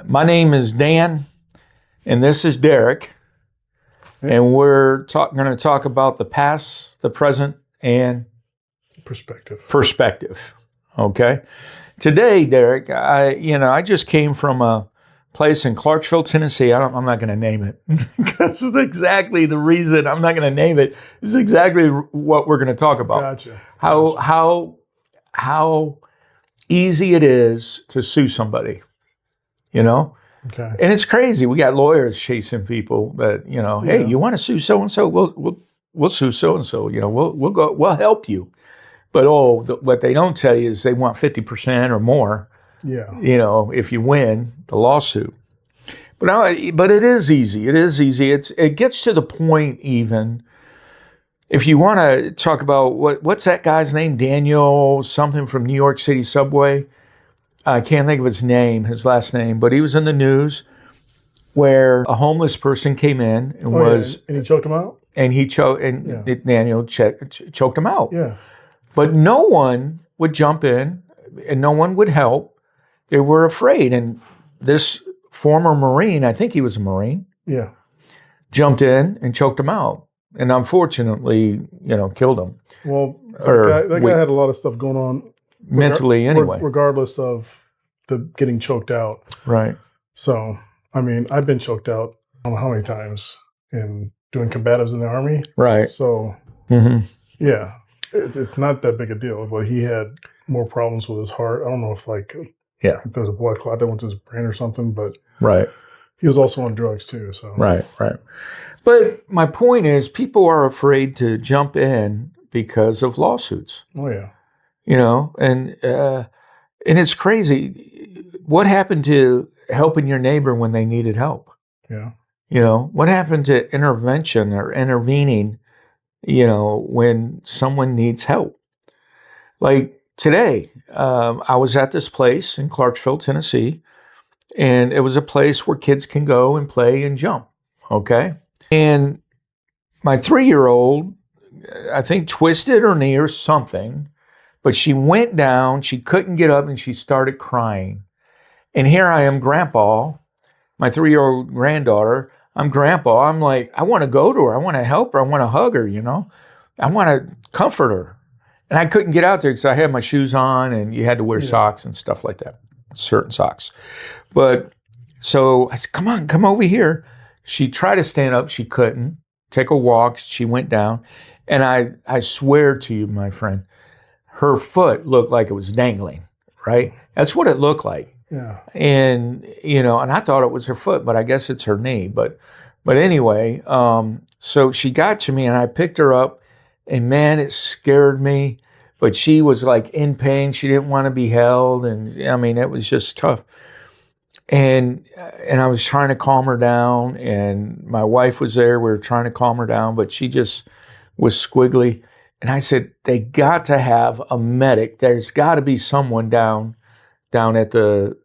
My name is Dan, and this is Derek, and we're going to talk about the past, the present, and perspective. Okay. Today, Derek, I just came from a place in Clarksville, Tennessee. I'm not going to name it because it's exactly the reason I'm not going to name it. This is exactly what we're going to talk about. Gotcha. How easy it is to sue somebody, Okay. And it's crazy. We got lawyers chasing people that, hey, you want to sue so-and-so? We'll sue so-and-so, we'll help you. But what they don't tell you is they want 50% or more. Yeah. If you win the lawsuit. But it is easy. It is easy. It gets to the point even. If you want to talk about what's that guy's name? Daniel something from New York City subway. I can't think of his last name, but he was in the news where a homeless person came in and and he choked him out. And Daniel choked him out. Yeah. But no one would jump in and no one would help. They were afraid. And this former Marine, I think he was a Marine, jumped in and choked him out. And unfortunately, killed him. Well, that guy had a lot of stuff going on. Mentally anyway. Regardless of the getting choked out. Right. So, I've been choked out I don't know how many times in doing combatives in the Army. Right. So, yeah. It's not that big a deal, but he had more problems with his heart. I don't know if if there was a blood clot that went to his brain or something, but he was also on drugs too. So right. But my point is, people are afraid to jump in because of lawsuits. Oh yeah, and it's crazy. What happened to helping your neighbor when they needed help? Yeah, what happened to intervention or intervening? When someone needs help. Like today, I was at this place in Clarksville, Tennessee, and it was a place where kids can go and play and jump, okay? And my 3-year-old, I think, twisted her knee or something, but she went down, she couldn't get up, and she started crying. And here I am, Grandpa, my 3-year-old granddaughter, I'm Grandpa. I'm like, I want to go to her. I want to help her. I want to hug her, I want to comfort her. And I couldn't get out there because I had my shoes on and you had to wear socks and stuff like that, certain socks. But so I said, come over here. She tried to stand up. She couldn't. Take a walk. She went down. And I swear to you, my friend, her foot looked like it was dangling, right? That's what it looked like. Yeah. And, and I thought it was her foot, but I guess it's her knee. But anyway, so she got to me and I picked her up and man, it scared me, but she was like in pain. She didn't want to be held. And it was just tough. And I was trying to calm her down and my wife was there. We were trying to calm her down, but she just was squiggly. And I said, they got to have a medic. There's got to be someone down at the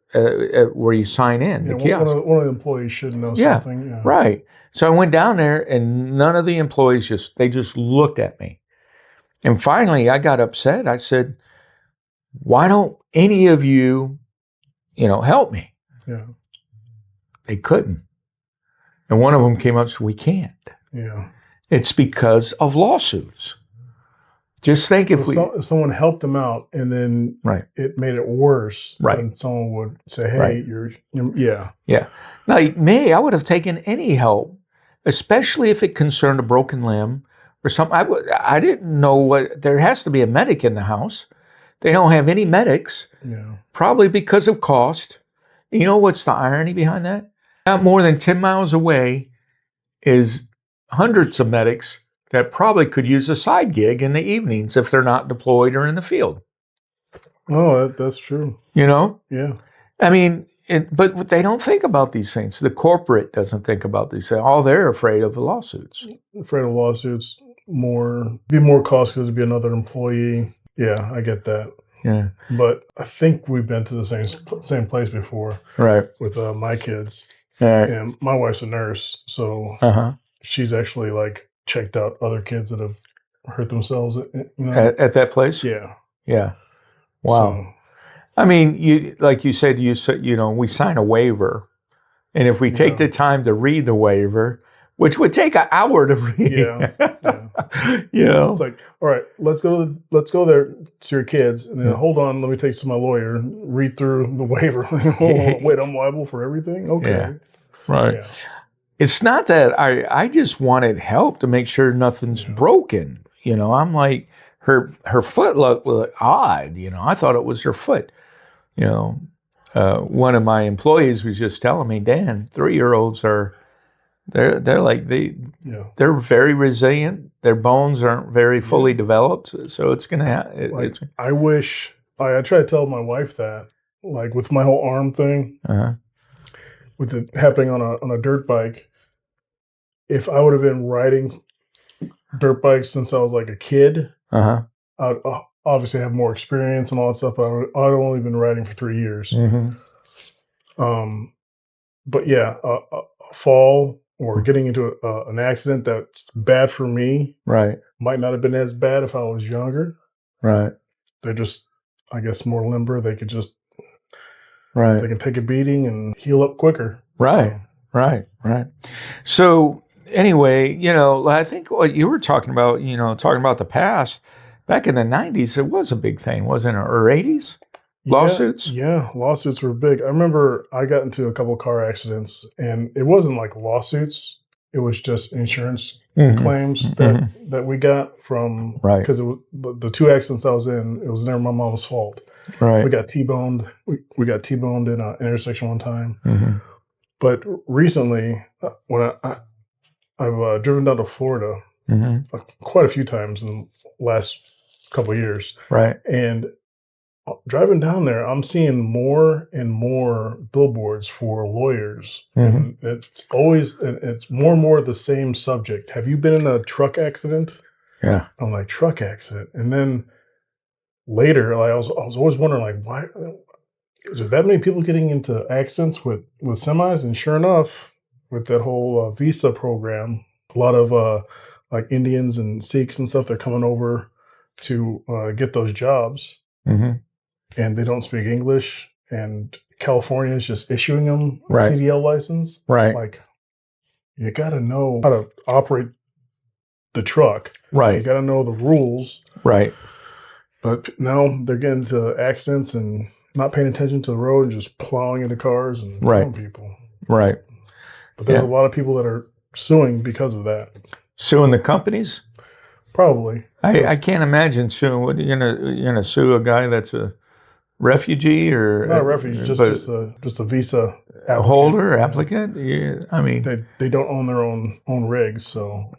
where you sign in, the kiosk. One of the employees should know something. Yeah. Right. So I went down there and none of the employees just looked at me. And finally I got upset. I said, why don't any of you, help me? Yeah. They couldn't. And one of them came up and said, we can't. Yeah. It's because of lawsuits. Just think if someone helped them out and then it made it worse, then someone would say, hey, you're Yeah. Now, me, I would have taken any help, especially if it concerned a broken limb or something. I didn't know there has to be a medic in the house. They don't have any medics, probably because of cost. You know what's the irony behind that? Not more than 10 miles away is hundreds of medics that probably could use a side gig in the evenings if they're not deployed or in the field. Oh, that's true. Yeah. But they don't think about these things. The corporate doesn't think about these things. All they're afraid of the lawsuits. Afraid of lawsuits, be more cost because it'd be another employee. Yeah, I get that. Yeah. But I think we've been to the same place before. Right. With my kids. Right. And my wife's a nurse, so she's actually checked out other kids that have hurt themselves. At that place? Yeah. Yeah. Wow. I mean, like you said, we sign a waiver, and if we take the time to read the waiver, which would take an hour to read, it's like, all right, let's go there to your kids, and then hold on, let me take to my lawyer, read through the waiver. Wait, I'm liable for everything? Okay, right. Yeah. It's not that I just wanted help to make sure nothing's broken. I'm like, her foot looked odd. I thought it was her foot. One of my employees was just telling me, Dan, 3-year-olds they're very resilient. Their bones aren't very fully developed, so it's gonna happen. I wish I try to tell my wife that, like with my whole arm thing, with it happening on a dirt bike. If I would have been riding dirt bikes since I was like a kid, I'd obviously have more experience and all that stuff. But I'd only been riding for 3 years. But yeah, a fall or getting into an accident that's bad for me, might not have been as bad if I was younger. They're just, I guess, more limber. They could just, they can take a beating and heal up quicker. Right. So anyway, I think what you were talking about, talking about the past, back in the 90s, it was a big thing, wasn't it? Or 80s? Lawsuits? Yeah, lawsuits were big. I remember I got into a couple of car accidents, and it wasn't like lawsuits. It was just insurance claims that we got from, because it was the 2 accidents I was in, it was never my mom's fault. We got T-boned. We got T-boned in an intersection one time. But recently, when I've driven down to Florida quite a few times in the last couple of years. And driving down there, I'm seeing more and more billboards for lawyers. And it's more and more the same subject. Have you been in a truck accident? Yeah. I'm like, truck accident. And then later, I was always wondering, like, why is there that many people getting into accidents with semis? And sure enough, with that whole visa program, a lot of like Indians and Sikhs and stuff, they're coming over to get those jobs. And they don't speak English, and California is just issuing them a CDL license. Like, you got to know how to operate the truck. You got to know the rules. But now they're getting into accidents and not paying attention to the road and just plowing into cars and killing people. But there's a lot of people that are suing because of that. Suing the companies? Probably. I can't imagine suing. What, you're gonna sue a guy that's a refugee or not a refugee, just a visa applicant. Yeah, I mean, they don't own their own rigs, so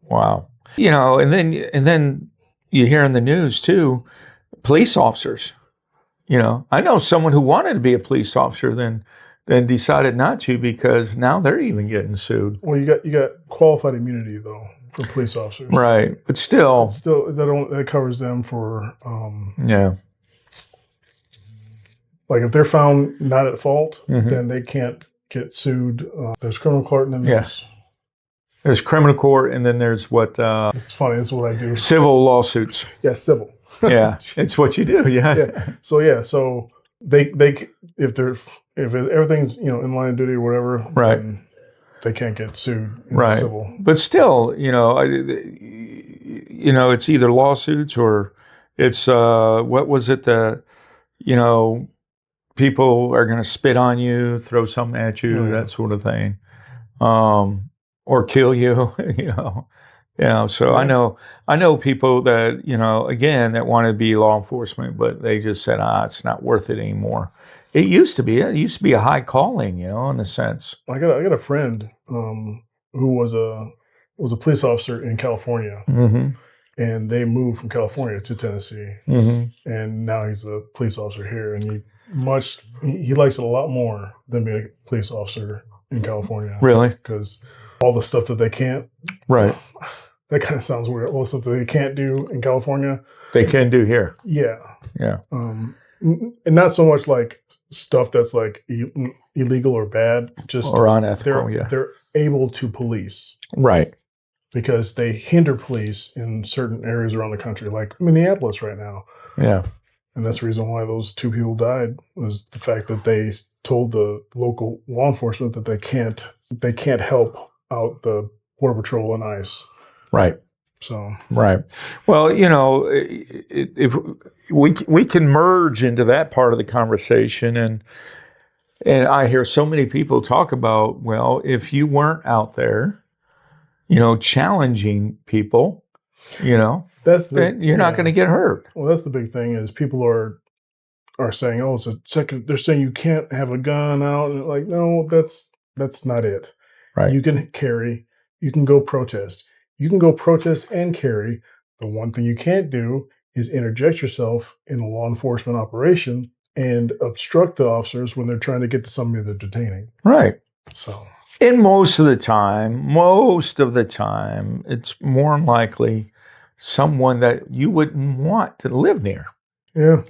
wow. And then you hear in the news too, police officers. I know someone who wanted to be a police officer, then decided not to because now they're even getting sued. Well, you got qualified immunity though for police officers, but still that covers them for like if they're found not at fault, then they can't get sued. There's criminal court, and then there's criminal court, and then there's what? It's funny. This is what I do. Civil lawsuits. Yeah, civil. It's what you do. So they if everything's in line of duty or whatever, then they can't get sued in civil. But still, it's either lawsuits or it's what was it? People are going to spit on you, throw something at you, that sort of thing, or kill you. So I know people that again that want to be law enforcement, but they just said, it's not worth it anymore. It used to be a high calling, in a sense. I got a friend who was a police officer in California, and they moved from California to Tennessee, and now he's a police officer here, and he likes it a lot more than being a police officer in California. Really? Because all the stuff that they can't. That kind of sounds weird. All the stuff that they can't do in California, they can do here. And not so much like stuff that's like illegal or bad, just or unethical. They're able to police, because they hinder police in certain areas around the country, like Minneapolis right now. And that's the reason why those 2 people died, was the fact that they told the local law enforcement that they can't help out the Border Patrol and ICE. Right. So right. Well, if we can merge into that part of the conversation, and I hear so many people talk about, well, if you weren't out there, challenging people, then you're not going to get hurt. Well, that's the big thing, is people are saying, oh, it's a second. They're saying you can't have a gun out, and like, no, that's not it. Right. You can carry. You can go protest. You can go protest and carry. The one thing you can't do is interject yourself in a law enforcement operation and obstruct the officers when they're trying to get to somebody they're detaining. Right. So, and most of the time, it's more than likely someone that you wouldn't want to live near. Yeah.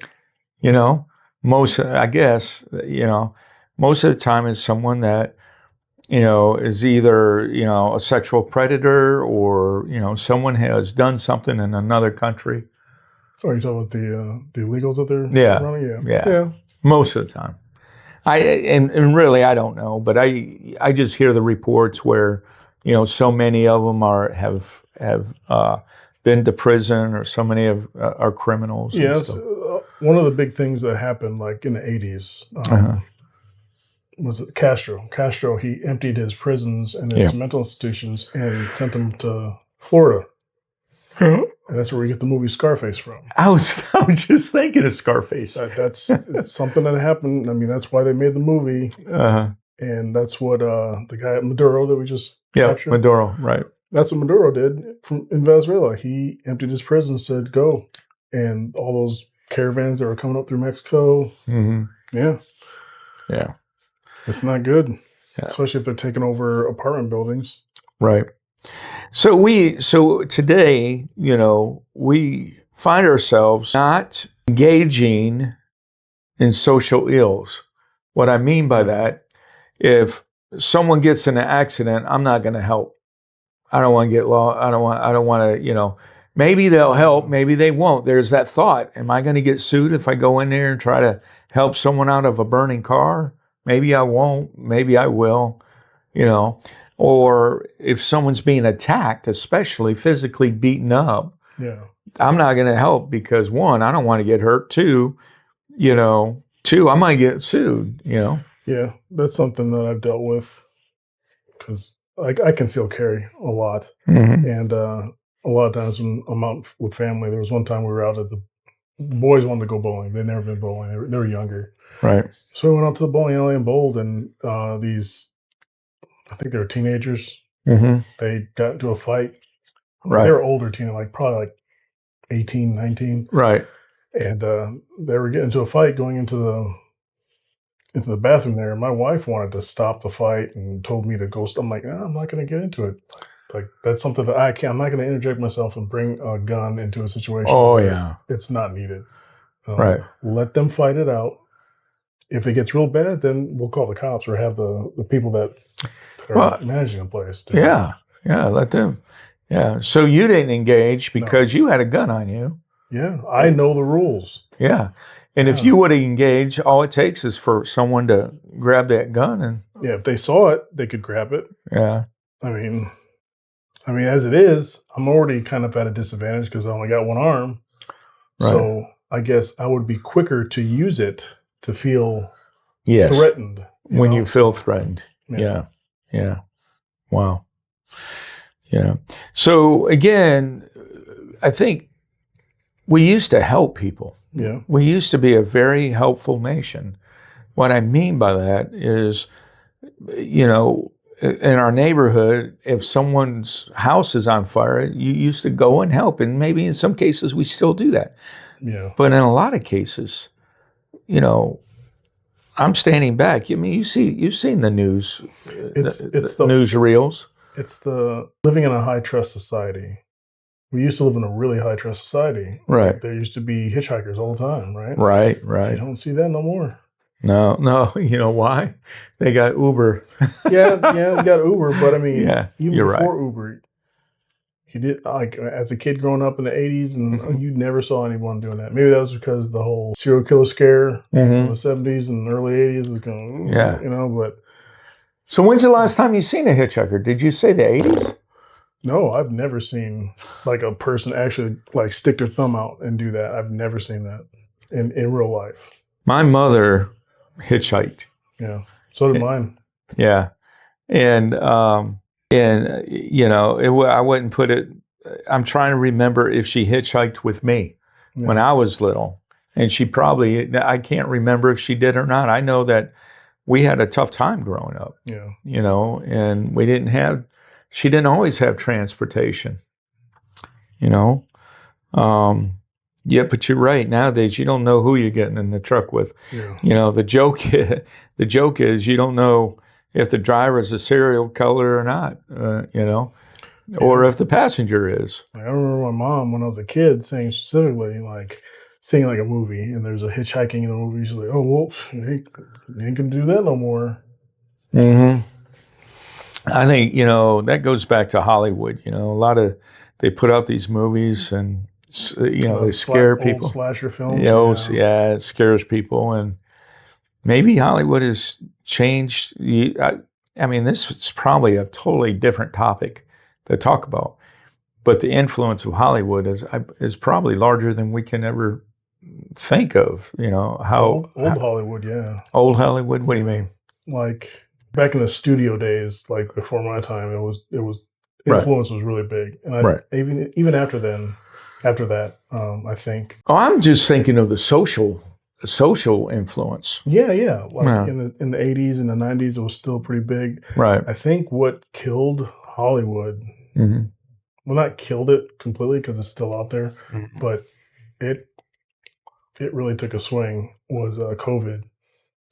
Most of the time it's someone that, is either, a sexual predator, or, someone has done something in another country. Oh, you're talking about the illegals that they're running? Yeah. Most of the time. And really, I don't know, but I just hear the reports where, so many of them have been to prison, or so many are criminals. Yes. One of the big things that happened, like in the 80s, was it Castro. Castro, he emptied his prisons and his mental institutions and sent them to Florida. And that's where we get the movie Scarface from. I was just thinking of Scarface. That's something that happened. I mean, that's why they made the movie. And that's what the guy at Maduro that we just captured. Maduro, right. That's what Maduro did in Venezuela. He emptied his prison and said, go. And all those caravans that were coming up through Mexico. Mm-hmm. Yeah. It's not good, especially if they're taking over apartment buildings. Right. So today, we find ourselves not engaging in social ills. What I mean by that, if someone gets in an accident, I'm not going to help. I don't want to get lost. I don't want to, maybe they'll help, maybe they won't. There's that thought. Am I going to get sued if I go in there and try to help someone out of a burning car? Maybe I won't. Maybe I will, Or if someone's being attacked, especially physically beaten up, I'm not going to help because, one, I don't want to get hurt. Two, I might get sued, Yeah, that's something that I've dealt with because I conceal carry a lot. Mm-hmm. And a lot of times when I'm out with family, there was one time we were out at the boys wanted to go bowling. They'd never been bowling. They were younger. Right. So we went out to the bowling alley and bowled, and these, I think they were teenagers. Mm-hmm. They got into a fight. Right. They were older teenagers, probably 18, 19. Right. And they were getting into a fight going into the bathroom there. And my wife wanted to stop the fight and told me to go. I'm like, I'm not going to get into it. Like, that's something that I can't. I'm not going to interject myself and bring a gun into a situation. Oh, yeah. It's not needed. Right. Let them fight it out. If it gets real bad, then we'll call the cops or have the people that are managing the place. Yeah. Let them. Yeah. So you didn't engage because you had a gun on you. Yeah. I know the rules. Yeah. And if you would have engaged, all it takes is for someone to grab that gun and. Yeah. If they saw it, they could grab it. Yeah. I mean, as it is, I'm already kind of at a disadvantage because I only got one arm. Right. So I guess I would be quicker to use it to feel threatened. When you feel threatened. Yeah. Wow. Yeah. So again, I think we used to help people. Yeah. We used to be a very helpful nation. What I mean by that is, in our neighborhood, if someone's house is on fire, you used to go and help. And maybe in some cases we still do that. Yeah. But in a lot of cases, I'm standing back. I mean, you've seen the news, it's the newsreels. It's the living in a high trust society. We used to live in a really high trust society. Right. There used to be hitchhikers all the time, right? Right. You don't see that no more. No. You know why? They got Uber. yeah, they got Uber, but I mean, even before Uber, He did, like, as a kid growing up in the 80s, and you never saw anyone doing that. Maybe that was because the whole serial killer scare in the 70s and early 80s is going, but. So when's the last time you seen a hitchhiker? Did you say the 80s? No, I've never seen like a person actually like stick their thumb out and do that. I've never seen that in real life. My mother hitchhiked. Yeah, so did mine. Yeah, and I wouldn't put it. I'm trying to remember if she hitchhiked with me when I was little, and she probably. I can't remember if she did or not. I know that we had a tough time growing up. Yeah, and we didn't have. She didn't always have transportation. Yeah, but you're right. Nowadays, you don't know who you're getting in the truck with. Yeah. The joke is you don't know if the driver is a serial killer or not. Or if the passenger is. I remember my mom when I was a kid saying specifically like seeing like a movie and there's a hitchhiking in the movie. She's like, "Oh, well, you ain't gonna do that no more." Mm-hmm. I think that goes back to Hollywood. A lot of they put out these movies and. They scare people. Old slasher films. It scares people, and maybe Hollywood has changed. I mean, this is probably a totally different topic to talk about, but the influence of Hollywood is probably larger than we can ever think of. How old Hollywood, yeah. Old Hollywood. What do you mean? Like back in the studio days, like before my time, it was influence was really big, and even after that, I think. Oh, I'm just thinking of the social influence. Yeah. Like in the 80s and the 90s, it was still pretty big. Right. I think what killed Hollywood, well, not killed it completely because it's still out there, but it really took a swing was COVID,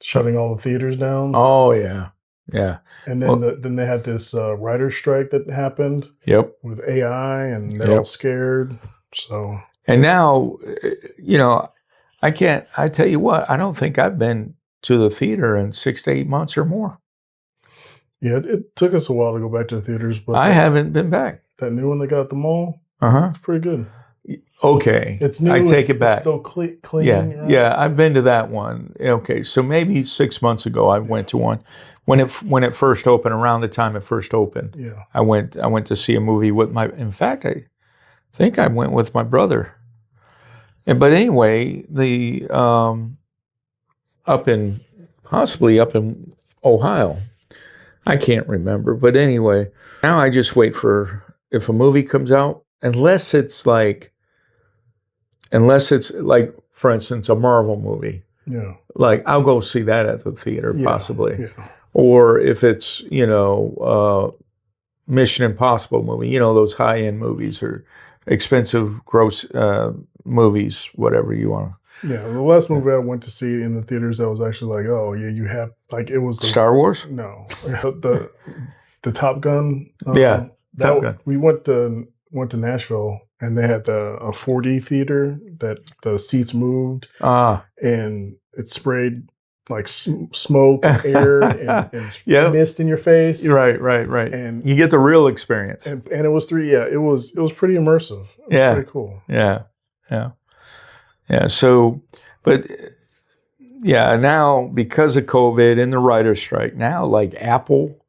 shutting all the theaters down. Oh yeah. Yeah. And then then they had this writer's strike that happened. Yep. With AI, and they're all scared. So. And now, I tell you what, I don't think I've been to the theater in 6 to 8 months or more. Yeah, it took us a while to go back to the theaters, but I haven't been back. That new one they got at the mall, it's pretty good. Okay, it's new. I take it back. It's still clean. Yeah, I've been to that one. Okay, so maybe 6 months ago I went to one when it first opened. Around the time it first opened, I went to see a movie with my. In fact, I think I went with my brother. But anyway, the possibly up in Ohio. I can't remember. But anyway, now I just wait for if a movie comes out, unless it's like, for instance, a Marvel movie. Yeah. Like I'll go see that at the theater possibly. Yeah. Or if it's, Mission Impossible movie, those high-end movies or expensive gross movies, whatever you want. Yeah, the last movie I went to see in the theaters that was actually like, oh yeah, you have like it was Star Wars. No, the Top Gun. Top Gun. We went to Nashville and they had a 4D theater that the seats moved. And it sprayed like smoke, air, and mist in your face. Right. And you get the real experience. And it was it was pretty immersive. It was pretty cool. Yeah. So, but now because of COVID and the writer's strike, now like Apple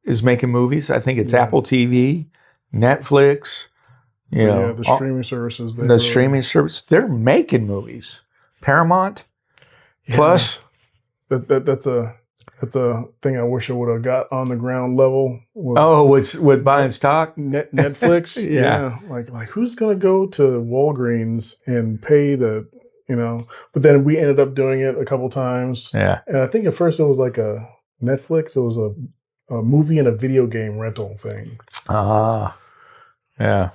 is making movies. I think it's Apple TV, Netflix. The streaming services. Streaming service, they're making movies. Paramount Plus. That's a thing I wish I would have got on the ground level. With buying stock? Netflix? Yeah. Like who's going to go to Walgreens and pay but then we ended up doing it a couple times. Yeah. And I think at first it was like a Netflix. It was a movie and a video game rental thing. Yeah. Yeah.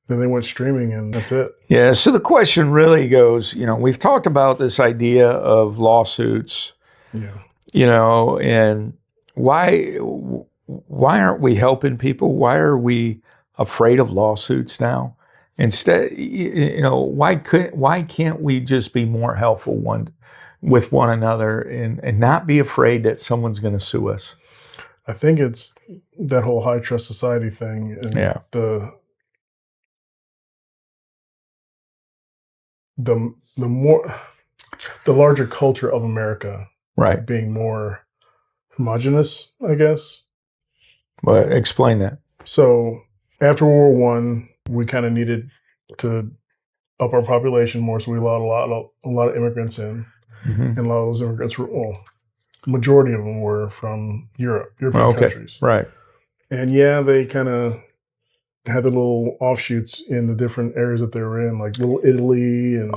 Then they went streaming and that's it. Yeah. So the question really goes, we've talked about this idea of lawsuits. Yeah. And why aren't we helping people? Why are we afraid of lawsuits now? Instead, why can't we just be more helpful with one another and not be afraid that someone's going to sue us? I think it's that whole high trust society thing and the larger culture of America being more homogenous, I guess. But explain that. So after World War I, we kind of needed to up our population more, so we allowed a lot of immigrants in, and a lot of those immigrants were, majority of them were from European countries. Right. And they kind of had the little offshoots in the different areas that they were in, like little Italy and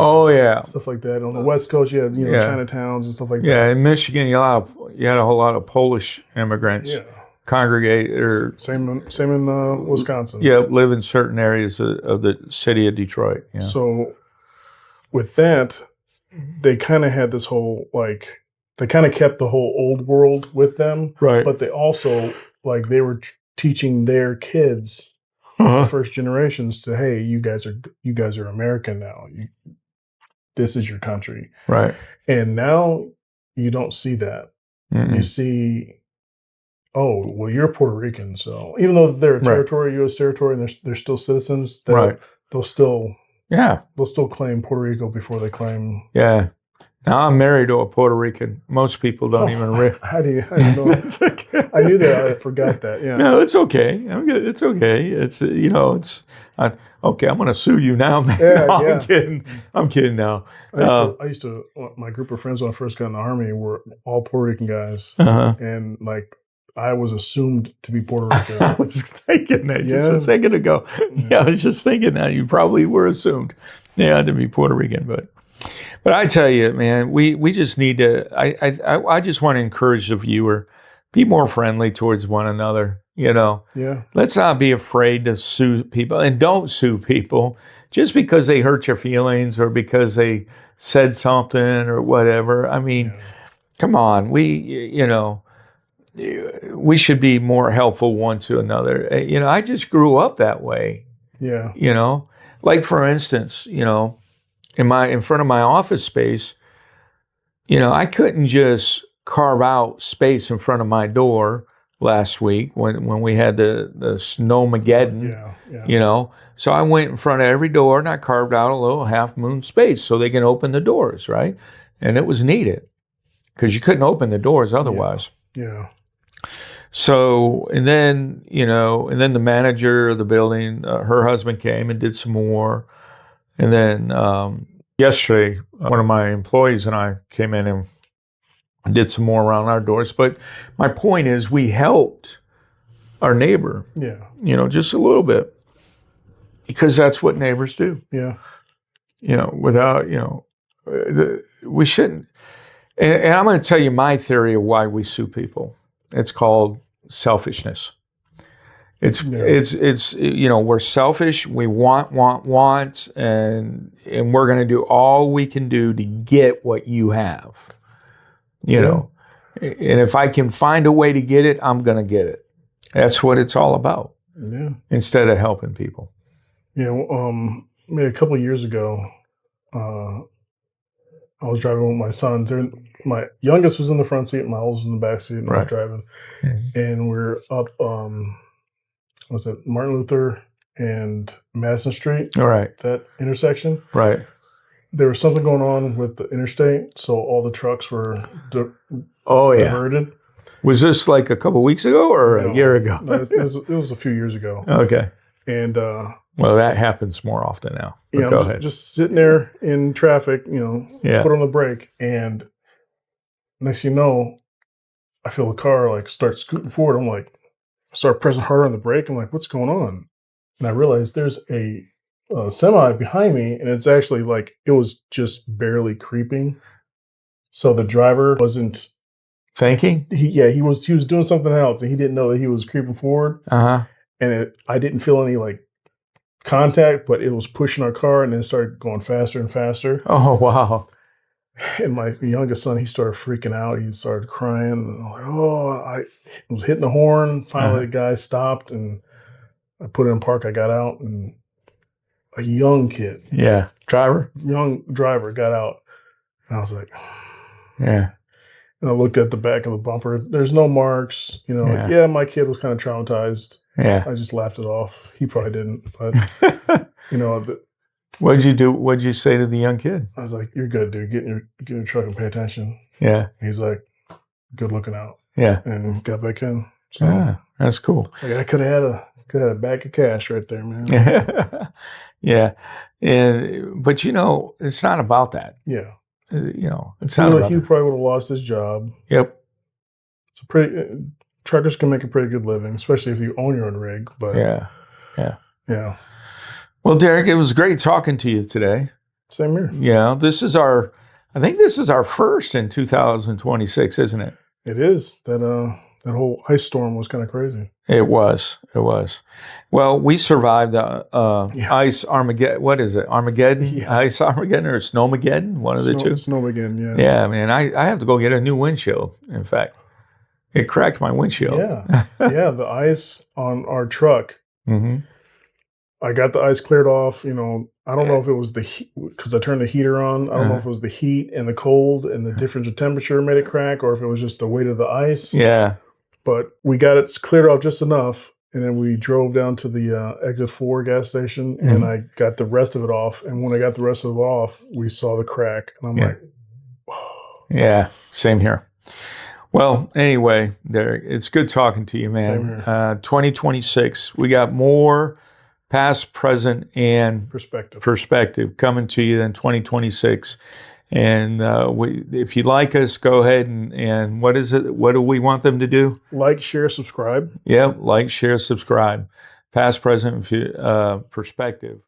stuff like that. On the West Coast, you had Chinatowns and stuff like that. Yeah, in Michigan, you had a whole lot of Polish immigrants congregate. Or same in Wisconsin. Yeah, live in certain areas of the city of Detroit. Yeah. So with that, they kind of had this whole they kind of kept the whole old world with them, right? But they also they were teaching their kids. The first generations to, hey, you guys are American now. This is your country, right? And now you don't see that. You see, oh, well, you're Puerto Rican, so even though they're a territory, U.S. territory, and they're still citizens, they'll still claim Puerto Rico before they claim. Yeah. Now I'm married to a Puerto Rican. Most people don't even. How do you know? It's okay. I knew that. I forgot that. Yeah. No, it's okay. It's okay. It's okay. I'm going to sue you now, man. Yeah, I'm kidding. I'm kidding now. I used to. My group of friends when I first got in the Army were all Puerto Rican guys, and I was assumed to be Puerto Rican. I was thinking that just a second ago. Yeah, I was just thinking that you probably were assumed, to be Puerto Rican, But I tell you, man, we just need to. I just want to encourage the viewer, be more friendly towards one another. Let's not be afraid to sue people, and don't sue people just because they hurt your feelings or because they said something or whatever. I mean, come on, we should be more helpful one to another. I just grew up that way. Yeah. Like for instance, in front of my office space, I couldn't just carve out space in front of my door last week when we had the Snowmageddon, So I went in front of every door and I carved out a little half moon space so they can open the doors, right? And it was needed because you couldn't open the doors otherwise. Yeah. So, and then the manager of the building, her husband came and did some more. And then yesterday, one of my employees and I came in and did some more around our doors. But my point is we helped our neighbor, just a little bit, because that's what neighbors do. Yeah. Without, we shouldn't. And I'm going to tell you my theory of why we sue people. It's called selfishness. It's we're selfish. We want, and we're going to do all we can do to get what you have. And if I can find a way to get it, I'm going to get it. That's what it's all about. Yeah. Instead of helping people. Maybe a couple of years ago, I was driving with my sons. My youngest was in the front seat, my oldest was in the back seat, and I was driving. Mm-hmm. And we're up, was it Martin Luther and Madison Street? All right. That intersection. Right. There was something going on with the interstate, so all the trucks were diverted. Was this like a couple of weeks ago or a year ago? No, it was a few years ago. Okay. And well, that happens more often now. Go ahead. Just sitting there in traffic, foot on the brake, and next thing you know, I feel the car start scooting forward. I'm like, I start pressing harder on the brake. I'm like, what's going on? And I realized there's a semi behind me, and it's actually it was just barely creeping. So the driver wasn't thinking. He was doing something else, and he didn't know that he was creeping forward. And I didn't feel any contact, but it was pushing our car, and then it started going faster and faster. Oh wow! And my youngest son, he started freaking out. He started crying. And I was hitting the horn. Finally, the guy stopped, and I put it in park. I got out, and a young kid, young driver, got out, and I was like, yeah. And I looked at the back of the bumper. There's no marks. You know, yeah, my kid was kind of traumatized. Yeah. I just laughed it off. He probably didn't. But, you know, what'd you do? What'd you say to the young kid? I was like, you're good, dude. Get in your truck and pay attention. Yeah. He's like, good looking out. Yeah. And got back in. So that's cool. It's like I could have had a bag of cash right there, man. Yeah. But, you know, it's not about that. Yeah. You know, it's not about he probably would have lost his job. Yep. It's a pretty truckers can make a pretty good living, especially if you own your own rig. But yeah. Well, Derek, it was great talking to you today. Same here. Yeah, I think this is our first in 2026, isn't it? It is. That whole ice storm was kind of crazy. It was. Well, we survived the ice Armageddon. What is it? Armageddon? Yeah. Ice Armageddon or Snowmageddon? One of the two? Snowmageddon, yeah. Yeah, man. I have to go get a new windshield, in fact. It cracked my windshield. Yeah. Yeah, the ice on our truck. Mm-hmm. I got the ice cleared off. You know, I don't know if it was the heat, because I turned the heater on. I don't know if it was the heat and the cold and the difference of temperature made it crack, or if it was just the weight of the ice. Yeah. But we got it cleared off just enough, and then we drove down to the Exit 4 gas station, and I got the rest of it off. And when I got the rest of it off, we saw the crack, and I'm like, oh. Yeah, same here. Well, anyway, Derek, it's good talking to you, man. 2026, we got more past, present, and perspective coming to you in 2026. And if you like us, go ahead and what is it? What do we want them to do? Like, share, subscribe. Yep, like, share, subscribe. Past, present, perspective.